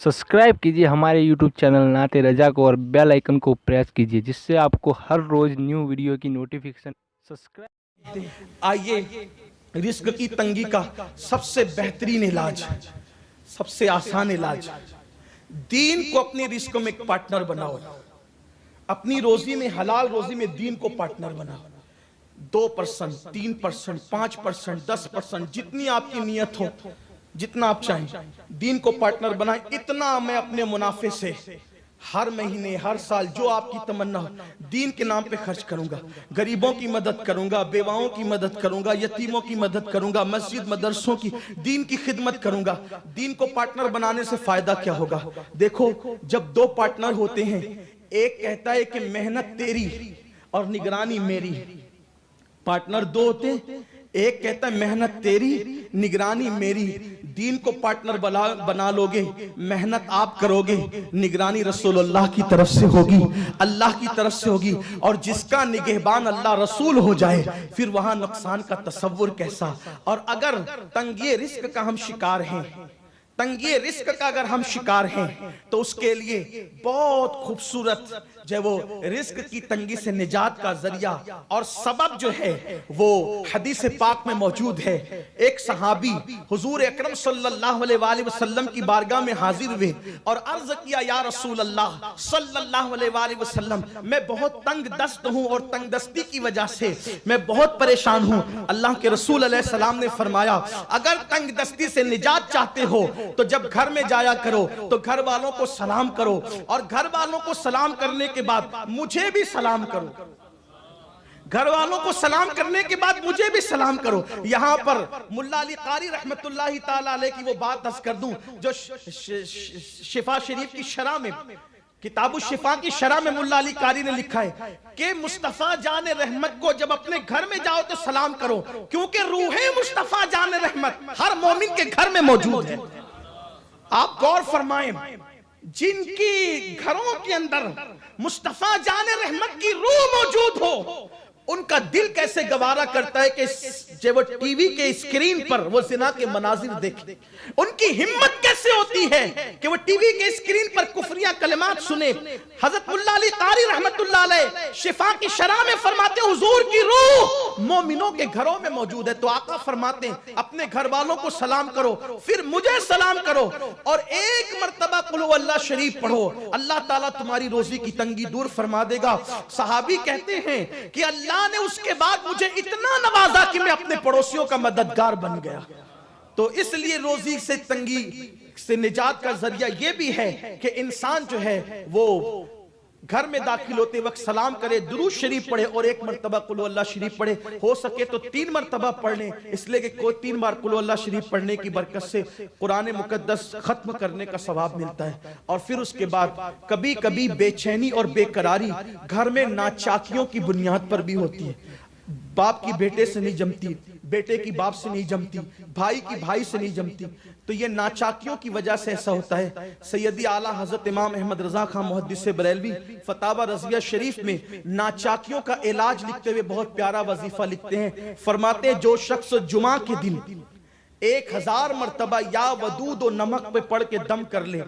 Subscribe कीजिए हमारे YouTube channel नाते रजा को और बेल आइकन को प्रेस कीजिए जिससे आपको हर रोज न्यू वीडियो की नोटिफिकेशन सब्सक्राइब। आइए, रिस्क की तंगी का सबसे बेहतरीन इलाज, सबसे आसान इलाज, दीन को अपने रिस्क में एक पार्टनर बनाओ। अपनी रोजी में, हलाल रोजी में दीन को पार्टनर बनाओ। 2%, 3%, 5%, 10%, जितनी आपकी नियत हो, जितना आप चाहें, दीन को पार्टनर बनाएं। इतना मैं अपने मुनाफे से हर महीने, हर साल, जो आपकी तमन्ना हो, दीन के नाम पे खर्च करूंगा। गरीबों की मदद करूंगा, बेवाओं की मदद करूंगा, यतीमों की मदद करूंगा, मस्जिद मदरसों की, दीन की खिदमत करूंगा। दीन को पार्टनर बनाने से फायदा क्या होगा? देखो, जब दो पार्टनर होते हैं, एक कहता है कि मेहनत तेरी और निगरानी मेरी। पार्टनर दो होते हैं, एक कहता है मेहनत तेरी, निगरानी मेरी। दीन को पार्टनर बना लोगे, मेहनत आप करोगे, निगरानी रसूलुल्लाह की तरफ से होगी, अल्लाह की तरफ से होगी। और जिसका निगहबान अल्लाह रसूल हो जाए, फिर वहां नुकसान का तसव्वुर कैसा। और अगर तंगी रिस्क का हम शिकार हैं, तंगी रिस्क का अगर हम शिकार हैं, तो उसके लिए बहुत खूबसूरत जो वो रिस्क की तंगी से निजात का जरिया और सबब जो है वो हदीस पाक में मौजूद है। एक सहाबी हुजूर अकरम सल्लल्लाहु अलैहि वसल्लम की बारगाह में हाजिर हुए और अर्ज किया, या रसूल अल्लाह सल्लल्लाहु अलैहि वसल्लम, मैं बहुत तंग दस्त हूं और तंग दस्ती की वजह से मैं बहुत परेशान हूं। अल्लाह के रसूल अलैहि सलाम ने फरमाया, अगर तंग दस्ती से निजात चाहते हो तो जब घर में जाया करो तो घर वालों को सलाम करो, और घर वालों को सलाम करने के बाद मुझे भी सलाम करो। घर वालों को सलाम करने के बाद मुझे भी सलाम करो। यहां पर मुल्ला अली कारी रहमतुल्लाहि ताला अलैह की वो बात अर्ज कर दूं, जो शिफा शरीफ की शरह में, किताबु शिफा की शरह में मुल्ला अली कारी ने लिखा है कि मुस्तफा जान रहमत को जब अपने घर में जाओ तो सलाम करो, क्योंकि रूहे मुस्तफा जान रहमत हर मोमिन के घर में मौजूद है। आप गौर फरमाएं, जिनकी घरों के अंदर मुस्तफा जान रहमत की रूह मौजूद हो, उनका दिल कैसे गवारा करता है कि जब वो टीवी के स्क्रीन पर वो जिना के मनाजिर देखे। उनकी हिम्मत कैसे होती है कि वो टीवी के स्क्रीन पर कुफरिया कलिमात सुने। हजरत मुल्ला अली कारी रहमतुल्लाह अलैह शिफा की शरह में फरमाते, हुजूर की रूह मोमिनों के घरों में मौजूद है। तो आका फरमाते हैं, अपने घर वालों को सलाम करो, फिर मुझे सलाम करो, और एक मर्तबा कुल अल्लाह शरीफ पढ़ो, अल्लाह ताला तुम्हारी रोजी की तंगी दूर फरमा देगा। सहाबी कहते हैं कि अल्लाह ने उसके बाद मुझे इतना नवाजा कि मैं अपने पड़ोसियों का मददगार बन गया। तो इसलिए रोजी से तंगी से निजात का जरिया यह भी है कि इंसान जो है वो घर में दाखिल होते वक्त सलाम करे, दुरूद शरीफ पढ़े और एक मर्तबा कुल अल्लाह शरीफ पढ़े। हो सके तो 3 मर्तबा पढ़ लें, इसलिए कि कोई 3 बार कुल अल्लाह शरीफ पढ़ने की बरकत से कुरान मुकद्दस खत्म करने का सवाब मिलता है। और फिर उसके बाद कभी कभी बेचैनी और बेकरारी घर में नाचाकियों की बुनियाद पर भी होती है। बाप की बेटे से नहीं जमती, बेटे की बाप से नहीं जमती, भाई की भाई से नहीं जमती, तो ये नाचाकियों की वजह से ऐसा होता है। सैयदी आला हजरत इमाम अहमद रजा खान मुहद्दिस बरेलवी फतावा रज़िया शरीफ में नाचाकियों का इलाज लिखते हुए बहुत प्यारा वजीफा लिखते हैं। फरमाते हैं, जो शख्स जुमा के दिन 1000 मरतबा या वदूद और नमक पे पढ़ के दम कर ले,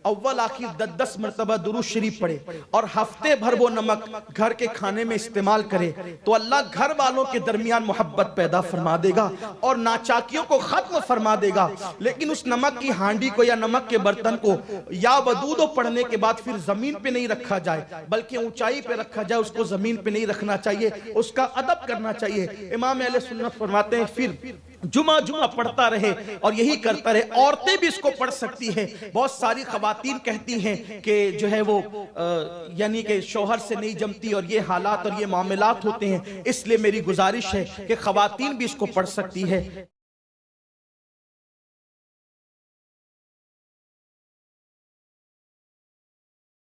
अव्वल आखिर 10 मरतबा दुरूद शरीफ पढ़े, और हफ्ते भर वो नमक घर के खाने में इस्तेमाल करे, तो अल्लाह घर वालों के दरमियान मोहब्बत पैदा फरमा देगा और नाचाकियों को खत्म फरमा देगा। लेकिन उस नमक की हांडी को या नमक के बर्तन को या वदूदो पढ़ने के बाद फिर जमीन पे नहीं रखा जाए, बल्कि ऊंचाई पे रखा जाए। उसको जमीन पे नहीं रखना चाहिए, उसका अदब करना चाहिए। इमाम अहले सुन्नत फरमाते हैं, फिर जुमा जुमा पढ़ता रहे और यही करता रहे। औरतें भी इसको पढ़ सकती है। बहुत सारी खवातीन कहती हैं कि जो है वो यानी कि शौहर से नहीं जमती और ये हालात और ये मामलात होते हैं, इसलिए मेरी गुजारिश है कि खवातीन भी इसको पढ़ सकती है।